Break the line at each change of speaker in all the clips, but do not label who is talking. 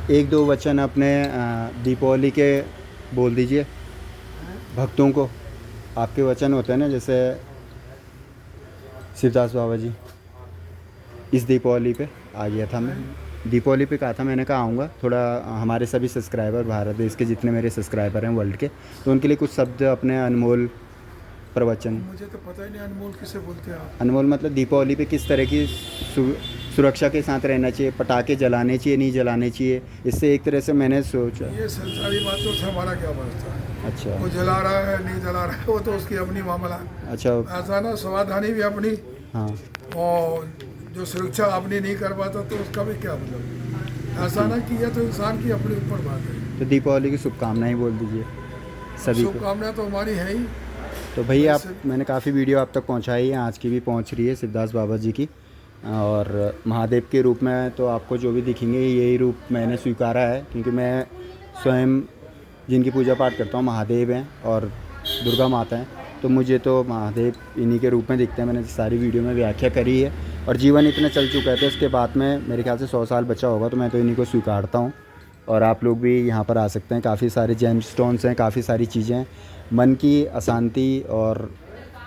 एक दो वचन अपने दीपावली के बोल दीजिए भक्तों को। आपके वचन होते हैं ना, जैसे शिवदास बाबा जी। इस दीपावली पे आ गया था मैं, दीपावली पे कहा था मैंने, कहा आऊँगा थोड़ा। हमारे सभी सब्सक्राइबर, भारत देश के जितने मेरे सब्सक्राइबर हैं वर्ल्ड के, तो उनके लिए कुछ शब्द अपने अनमोल प्रवचन।
मुझे तो पता ही नहीं अनमोल किसे बोलते हैं आप।
अनमोल मतलब दीपावली पे किस तरह की सुरक्षा के साथ रहना चाहिए, पटाखे जलाने चाहिए नहीं जलाने चाहिए, इससे एक तरह से मैंने सोचा।
ये संसारी बातों से हमारा क्या बनता है।
अच्छा।
वो जला रहा है नहीं जला रहा है वो तो उसकी अपनी मामला है।
अच्छा।
ऐसा ना, सावधानी भी अपनी,
हाँ।
और जो सुरक्षा अपनी नहीं कर पाता तो उसका भी क्या मतलब। ऐसा ना कि ये तो इंसान की अपने ऊपर बात है।
तो दीपावली की शुभकामनाएं बोल दीजिए सभी को।
शुभकामनाएं तो हमारी है ही।
तो भाई आप,
वैसे
मैंने काफ़ी वीडियो आप तक पहुंचाई है, आज की भी पहुंच रही है शिवदास बाबा जी की। और महादेव के रूप में तो आपको जो भी दिखेंगे यही रूप मैंने स्वीकारा है, क्योंकि मैं स्वयं जिनकी पूजा पाठ करता हूँ महादेव हैं और दुर्गा माता हैं, तो मुझे तो महादेव इन्हीं के रूप में दिखते हैं। मैंने सारी वीडियो में व्याख्या करी है, और जीवन इतना चल चुका है तो इसके बाद में मेरे ख्याल से 100 साल बचा होगा, तो मैं तो इन्हीं को स्वीकारता हूँ। और आप लोग भी यहाँ पर आ सकते हैं, काफ़ी सारे जेम स्टोन्स हैं, काफ़ी सारी चीज़ें हैं। मन की अशांति और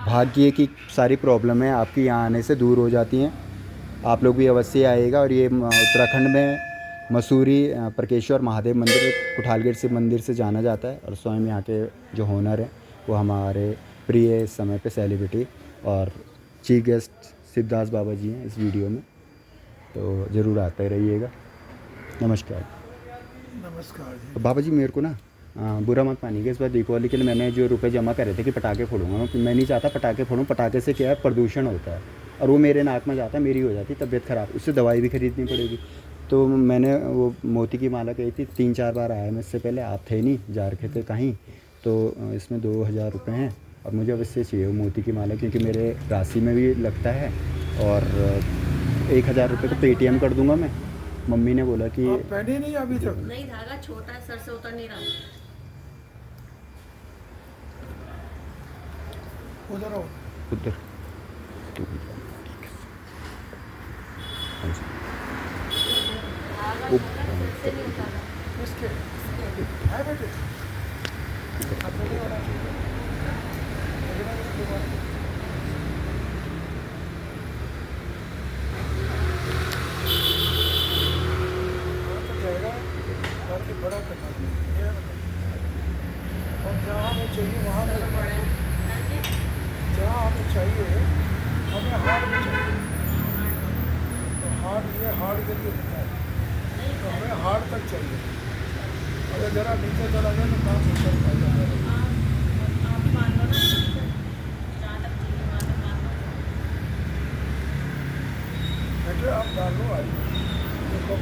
भाग्य की सारी प्रॉब्लम है आपकी यहाँ आने से दूर हो जाती हैं। आप लोग भी अवश्य आइएगा। और ये उत्तराखंड में मसूरी प्रकेश्वर महादेव मंदिर, कुठालगढ़ शिव मंदिर से जाना जाता है, और स्वयं यहाँ के जो होनर हैं वो हमारे प्रिय इस समय पे सेलिब्रिटी और चीफ गेस्ट शिवदास बाबा जी हैं इस वीडियो में, तो ज़रूर आते रहिएगा। नमस्कार।
नमस्कार जी।
तो बाबा जी मेरे को ना बुरा मत मानिएगा, इस बार दीपावली के लिए मैंने जो रुपए जमा करे थे कि पटाखे फोड़ूंगा, मैं नहीं चाहता पटाखे फोड़ूँ। पटाखे से क्या है, प्रदूषण होता है और वो मेरे नाक में जाता है, मेरी हो जाती है तबीयत ख़राब, उससे दवाई भी खरीदनी पड़ेगी। तो मैंने वो मोती की माला कही थी, 3-4 बार आया मैं इससे पहले, आप थे नहीं, जा रखे थे कहीं, तो इसमें 2000 रुपये हैं और मुझे अवश्य चाहिए वो मोती की माला, क्योंकि मेरे राशि में भी लगता है। और 1000 रुपये तो पेटीएम कर दूंगा मैं। मम्मी ने बोला कि
आप पहने नहीं अभी तक।
नहीं, धागा छोटा है, सर से उतर नहीं रहा।
उधर आओ।
उधर
धागा छोटा है, सर से नहीं उतर रहा।
इसके है बेटे। अपने वाला जाएगा बाकी बड़ा करना है। और जहाँ हमें चाहिए वहाँ जहाँ हमें चाहिए हमें हार्ड भी चाहिए, तो हार्ड ये हार्ड के लिए होता है, तो हमें हार्ड तक चाहिए। अगर ज़रा नीचे चला गया तो काम नहीं कर पाएगा।
आप मान लो ना, जहाँ तक चाहिए वहाँ तक मान लो।
बेटे आप डाल लो आज देखो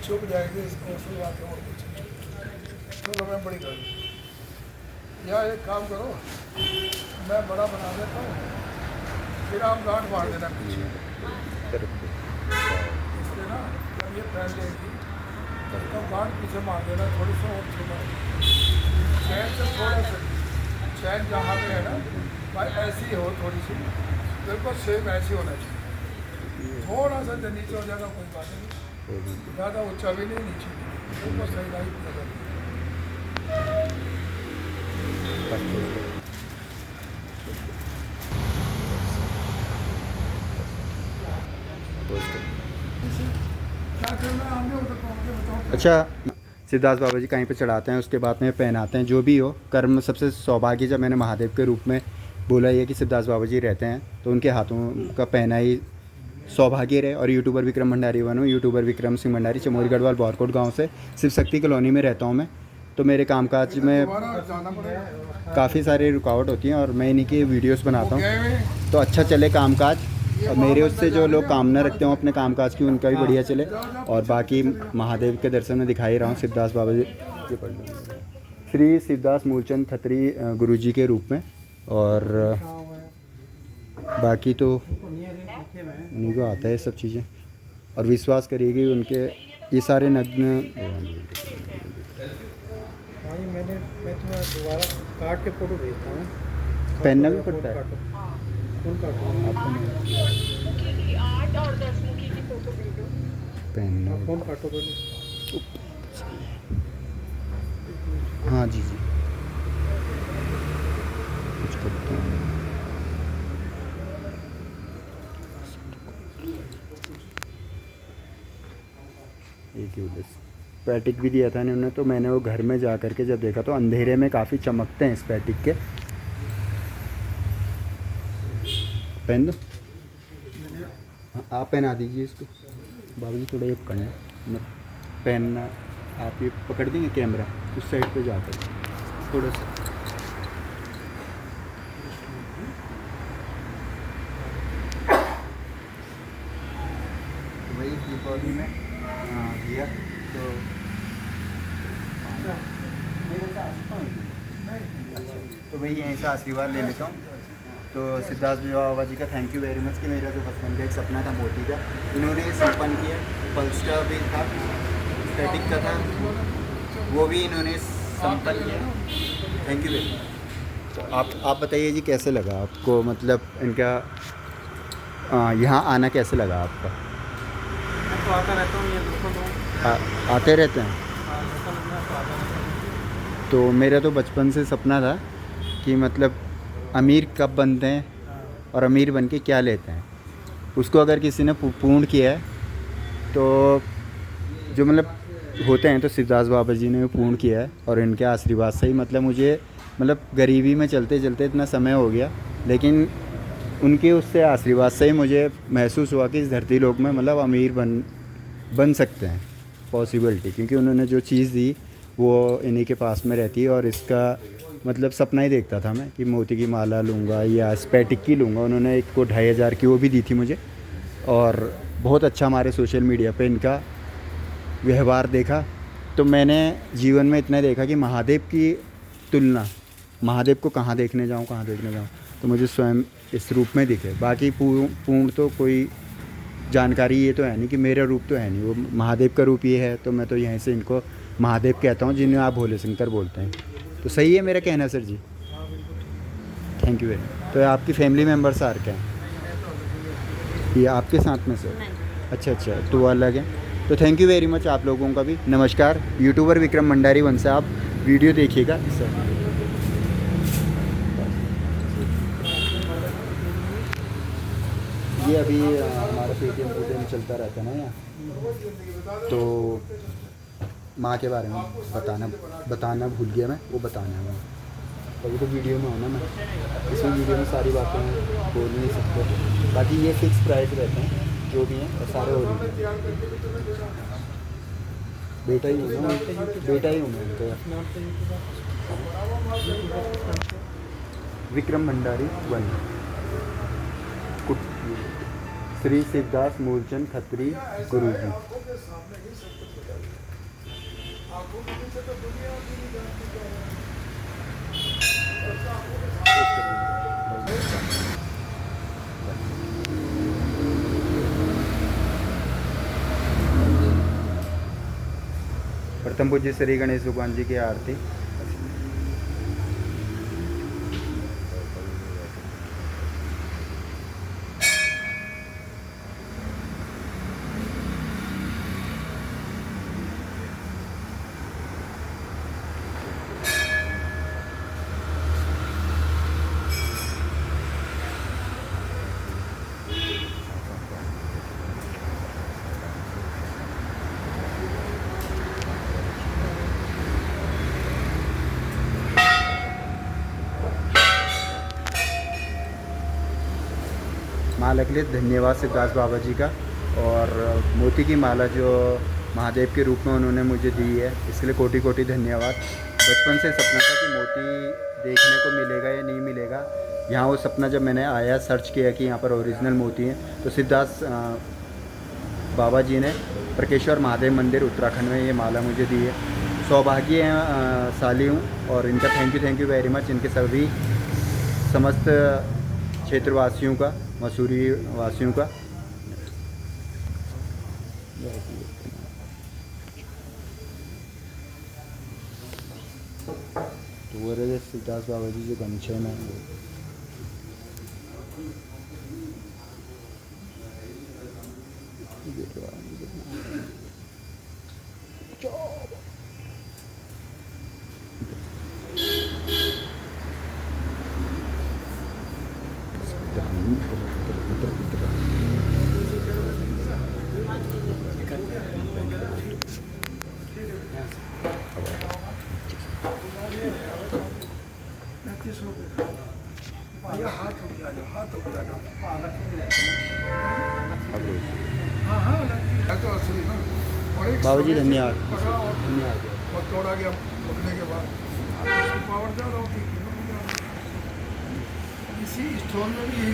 चुप जाएगी इसको शुरुआत है और कुछ चलो मैं बड़ी कर या एक काम करो, मैं बड़ा बना देता हूँ, फिर आप गांठ मार देना पीछे इसलिए ना। जब ये पहन लेगी तो गांठ पीछे मार देना, थोड़ी सा और छोटा चैन से थोड़ा सा, चैन जहाँ पे है ना भाई ऐसी हो, थोड़ी सी बिल्कुल सेम ऐसी होना चाहिए। थोड़ा सा जब नीचे हो जाएगा कोई बात नहीं, ज़्यादा ऊंचा भी नहीं नीचे भी, बिल्कुल सही लाइट लगा। क्या करना है हमने उधर पहुँच के बताओ।
अच्छा, सिद्धार्थ बाबा जी कहीं पे चढ़ाते हैं, उसके बाद में पहनाते हैं, जो भी हो कर्म सबसे सौभाग्य। जब मैंने महादेव के रूप में बोला ये कि सिद्धार्थ बाबा जी रहते हैं, तो उनके हाथों का पहना ही सौभाग्य रहे। और यूट्यूबर विक्रम भंडारी बनूँ, यूट्यूबर विक्रम सिंह भंडारी, चमोरी गढ़वाल बौरकोट गांव से शिव शक्ति कॉलोनी में रहता हूँ मैं। तो मेरे कामकाज में
दोबारा जाना पड़ेगा।
काफ़ी सारी रुकावट होती हैं और मैं इन्हीं की वीडियोस बनाता हूँ, तो अच्छा चले कामकाज। और मेरे उससे जो लोग कामना रखते हो अपने कामकाज की, उनका भी बढ़िया चले। और बाकी महादेव के दर्शन में दिखा ही रहा हूँ सिद्धार्थ बाबा जी, श्री शिवदास मूलचंद खत्री गुरु जी के रूप में। और बाकी तो उन्हीं को आता है सब चीज़ें। और विश्वास करिएगा उनके ये सारे नग्न।
मैं तुम्हें दोबारा काट के फोटो भेजता हूँ।
पहनना भी पड़ता है।
मुखी की 8 और 10 मुखी की फोटो भेजो।
पेन
फोन काटो पहले।
हाँ जी जी, कुछ करते हैं। एक ही स्पैटिक भी दिया था इन्होंने, तो मैंने वो घर में जा कर के जब देखा तो अंधेरे में काफ़ी चमकते हैं स्पैटिक के। पेन दो। हाँ, आप पहना दीजिए इसको बाबू जी, थोड़ा ये करना मैं पहनना। आप ये पकड़ देंगे कैमरा उस साइड पे जाकर थोड़ा सा। वही दीपावली में दिया तो तो वही यहीं से आशीर्वाद ले लेता हूँ। तो सिद्धार्थ बाबा जी का थैंक यू वेरी मच कि मेरा जो बचपन का एक सपना था मोती का, इन्होंने संपन्न किया। पल्स का भी था, स्टैटिक का था, वो भी इन्होंने संपन्न किया। Thank you very much. तो आप बताइए जी, कैसे लगा आपको, मतलब इनका यहाँ आना कैसे लगा आपका?
मैं तो आता रहता हूँ, ये लोकल
आते रहते हैं। तो मेरा तो बचपन से सपना था कि मतलब अमीर कब बनते हैं और अमीर बन के क्या लेते हैं, उसको अगर किसी ने पूर्ण किया है तो जो मतलब होते हैं, तो सिद्धार्थ बाबा जी ने पूर्ण किया है। और इनके आशीर्वाद से ही मतलब मुझे मतलब गरीबी में चलते चलते इतना समय हो गया, लेकिन उनके उससे आशीर्वाद से ही मुझे महसूस हुआ कि इस धरती लोक में मतलब अमीर बन सकते हैं, पॉसिबिलिटी। क्योंकि उन्होंने जो चीज़ दी वो इन्हीं के पास में रहती है। और इसका मतलब सपना ही देखता था मैं कि मोती की माला लूँगा या स्पैटिक की लूँगा। उन्होंने एक को 2500 की वो भी दी थी मुझे। और बहुत अच्छा हमारे सोशल मीडिया पे इनका व्यवहार देखा, तो मैंने जीवन में इतना देखा कि महादेव की तुलना, महादेव को कहाँ देखने जाऊँ, तो मुझे स्वयं इस रूप में दिखे। बाकी पूर्ण तो कोई जानकारी ये तो है नहीं कि मेरा रूप तो है नहीं, वो महादेव का रूप ये है। तो मैं तो यहीं से इनको महादेव कहता हूँ, जिन्हें आप भोले शंकर बोलते हैं। तो सही है मेरा कहना sir ji? Thank you very much. तो आपकी फैमिली मेम्बर्स आ रखे हैं ये आपके साथ में सर? अच्छा, तो वो अलग है। तो थैंक यू वेरी मच आप लोगों का भी नमस्कार। यूट्यूबर विक्रम भंडारी वन से आप वीडियो देखिएगा सर। ये अभी हमारा पेटीएम चलता रहता है ना यहाँ, तो माँ के बारे में बताना भूल गया मैं, वो बताना है। अभी तो वीडियो में होना, मैं इसमें वीडियो में सारी बातें बोल नहीं सकते। बाकी ये फिक्स प्राइस रहते हैं जो भी हैं, और सारे ओरिजिनल। बेटा ही हूँ मैं उनका, विक्रम भंडारी वन, श्री सिद्धार्थ मूलचंद खत्री गुरु जी। प्रथम पूज्य श्री गणेश भगवान जी की आरती। माला के लिए धन्यवाद सिद्धार्थ बाबा जी का। और मोती की माला जो महादेव के रूप में उन्होंने मुझे दी है, इसके लिए कोटि कोटि धन्यवाद। बचपन से सपना था कि मोती देखने को मिलेगा या नहीं मिलेगा। यहाँ वो सपना जब मैंने आया, सर्च किया कि यहाँ पर ओरिजिनल मोती हैं, तो सिद्धार्थ बाबा जी ने प्रकेश्वर महादेव मंदिर उत्तराखंड में ये माला मुझे दी है। सौभाग्यशाली हूँ और इनका थैंक यू वेरी मच। इनके सभी समस्त क्षेत्रवासियों का, मसूरी वासियों का। तो वो रहे सिद्धार्थ बाबा जी जो गमछे में
भैया हाथ हो गया, हाथ हो गया। हाँ हाँ है तो असली ना। और एक
बाबूजी
समय से
धन्यवाद।
पकड़ा और तोड़ा गया पकड़ने के बाद उसकी पावर ज़्यादा होती है, कीमत भी ज़्यादा। इसी स्टोर में भी यही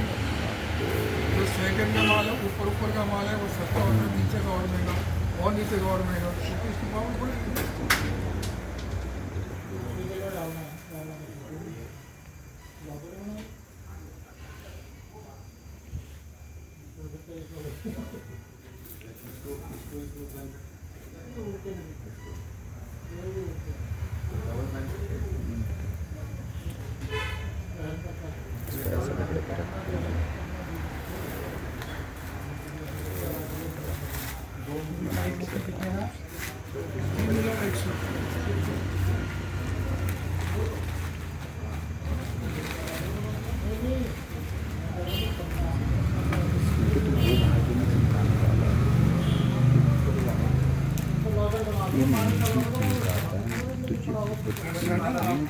जो सेकंड का माल है, ऊपर का माल है वो सस्ता होता है, नीचे का और महंगा, और नीचे का और महंगा, क्योंकि इसकी पावर बढ़ेगी।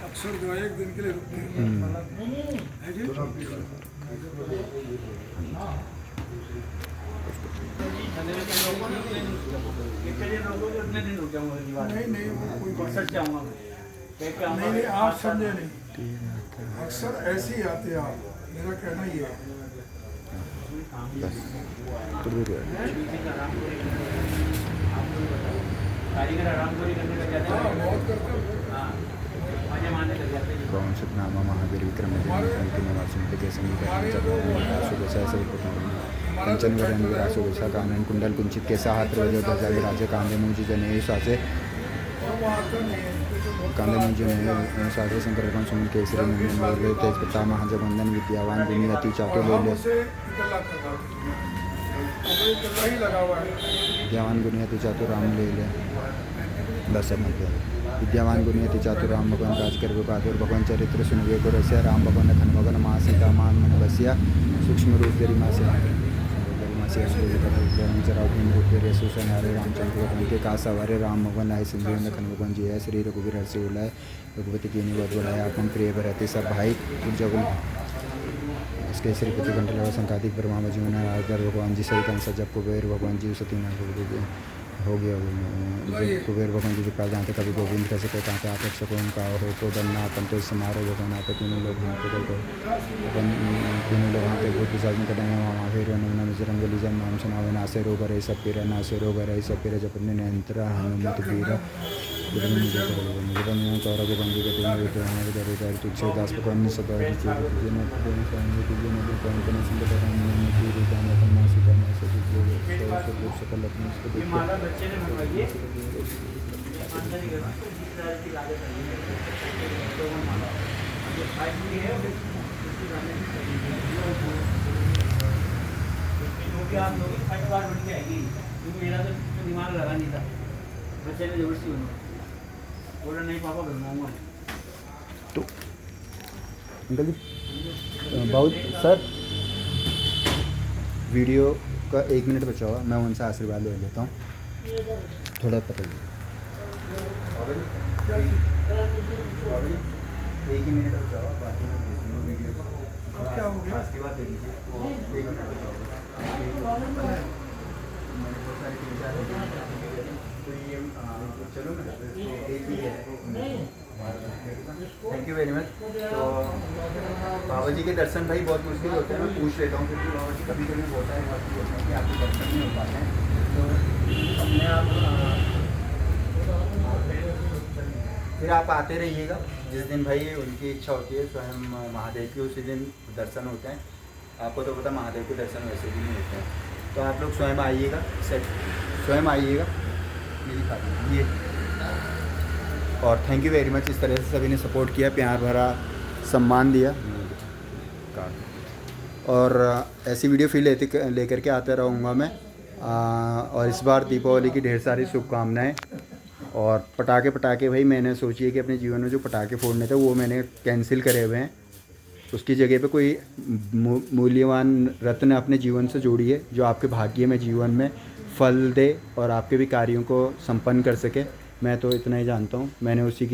अक्सर जो है एक दिन के लिए रुकते हैं। है जी? नहीं नहीं वो कोई बात नहीं, नहीं आप समझे नहीं, अक्सर ऐसे ही आते हैं आप, मेरा कहना ये है।
कारीगर आराम करने लग जाते हैं।
हाँ बहुत करते हैं।
हाँ मजे मारने लग जाते हैं।
नामा महावीर विक्रम कंचन वरण विरासो विशा कानन कुंडल कुंचित केसा हाथ रजो ध्वजा विराजे कांधे मुंजी जने सासे
और वो आता नहीं है, इनके जो बहुत
कांधे मुंजी ने सासे शंकर कौन सुमन केसरी नंदन मोर तेज प्रताप महाजबंदन विद्यावान दुनियाति चाटो ले ले
से इकल्ला करता है। अब ये इकल्ला ही लगा हुआ है।
विद्यावान गुनियति चातुर राम ले ले बस मत विद्यावान गुनियति चातुर राम भगवान राज कर बहादुर भगवान चरित्र सुन वे को रसिया राम भगवान खन भगवान माँ सीता मान मन बसिया सूक्ष्म रूप तेरी माँ से हरे रामचंद्र भगवान के का सवारे राम भगवान आए सिंधु खन भगवान जी है श्री रघुवीर हर से उलाए रघुपति की बहुत बढ़ाया अपन प्रिय भरते सब भाई जगुल इसके श्रीपति घंटे लगा संकातिक ब्रह्मा जीवन आदर भगवान जी सही कंसा जब कुबेर भगवान जी सतीनाथ हो गया कुबेर भगवान जी के पास जाते कभी गोविंद कैसे कहते हैं आप सको उनका हो तो बनना अपन तो समारोह भगवान आते तीनों लोग वहाँ पे गए अपन तीनों लोग वहाँ पे बहुत विसर्जन करें वहाँ फिर नमूना में रंगली जन नाम सुनावे नासे रोग रहे सब पीरा नासे रोग रहे सब पीरा जब अपने नियंत्रण हनुमत पीरा कौरव बंदी के तीन तुझसे दास पकड़ने सब सकल
ये माला बच्चे ने मंगवाई है। अंदर ही गया की लागत है तो वो माला जो फाइल भी है उसकी जाने क्योंकि आप लोग 5 बार बन के आएगी, क्योंकि मेरा तो दिमाग लगा नहीं था। बच्चे ने जबरदस्ती बोला नहीं पापा बनवाऊंगा।
तो अंकल जी बहुत सर वीडियो का 1 मिनट बचा हुआ, मैं उनसे आशीर्वाद ले लेता हूँ थोड़ा पता नहीं 1 ही मिनट बचा हुआ, बाकी मैं वीडियो
क्या हो गया?
आशीर्वाद दे दीजिए वो 1 मिनट बचा हुआ मैंने बहुत सारी चीज़ें तो ये चलो ना एक ही है। Thank you very much. तो बाबा जी के दर्शन भाई बहुत मुश्किल होते हैं, मैं पूछ लेता हूँ क्योंकि बाबा जी कभी कभी होता है कि आपके दर्शन नहीं हो पाते हैं, तो अपने आप फिर आप आते रहिएगा जिस दिन भाई उनकी इच्छा होती है स्वयं महादेव की, उसी दिन दर्शन होते हैं। आपको तो पता महादेव के दर्शन वैसे भी नहीं होते हैं, तो आप लोग स्वयं आइएगा, स्वयं आइएगा मेरी खातिर ये। और थैंक यू वेरी मच, इस तरह से सभी ने सपोर्ट किया, प्यार भरा सम्मान दिया, और ऐसी वीडियो फिर लेकर के आता रहूँगा मैं। और इस बार दीपावली की ढेर सारी शुभकामनाएं। और पटाखे भाई मैंने सोची है कि अपने जीवन में जो पटाखे फोड़ने थे वो मैंने कैंसिल करे हुए हैं, उसकी जगह पे कोई मूल्यवान रत्न अपने जीवन से जोड़िए जो आपके भाग्य में जीवन में फल दे और आपके भी कार्यों को संपन्न कर सके। मैं तो इतना ही जानता हूँ, मैंने उसी की